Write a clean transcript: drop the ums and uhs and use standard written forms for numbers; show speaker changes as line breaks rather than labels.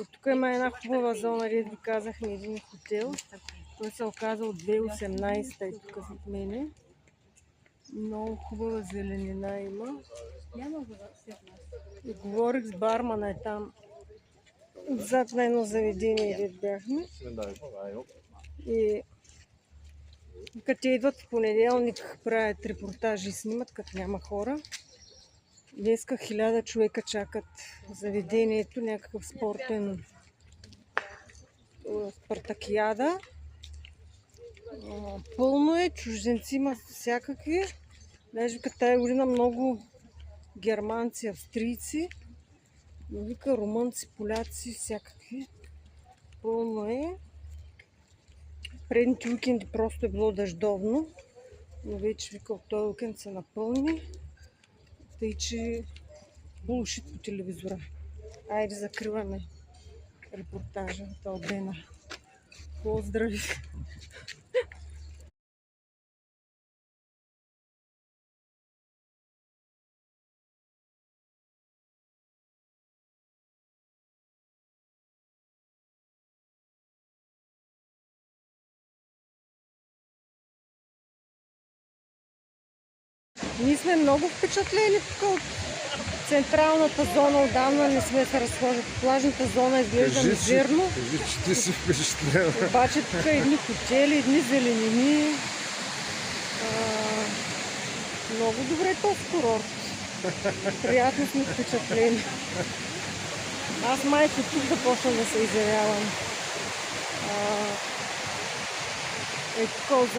От тук има една хубава зона, дето ви казах, на един хотел. Той се оказа от 2018 и тук зад мене. Много хубава зеленина има. И говорих с бармана е там. Отзад на едно заведение, дето бяхме. И като те идват в понеделник, правят репортажи и снимат, като няма хора. Днеска 1000 човека чакат заведението, някакъв спортен спартакиада. Пълно е, чужденци има всякакви. Даже като тая година много германци, австрийци, но вика румънци, поляци, всякакви. Пълно е. Предните уикенди просто е било дъждовно, но вече вика от този уикенд се напълни. Тъй, че булшит по телевизора. Айде, закриваме репортажа от Албена. Поздрави! Ние сме много впечатлени тук от централната зона. Отдавна не сме се разхождали. Плажната зона изглежда мизерно.
Кажи, че ти си впечатлена.
Обаче тук едни хотели, едни зеленини. Много добре този курорт. Приятно сме впечатлени. Аз майко тук да почна да се изявявам. Тук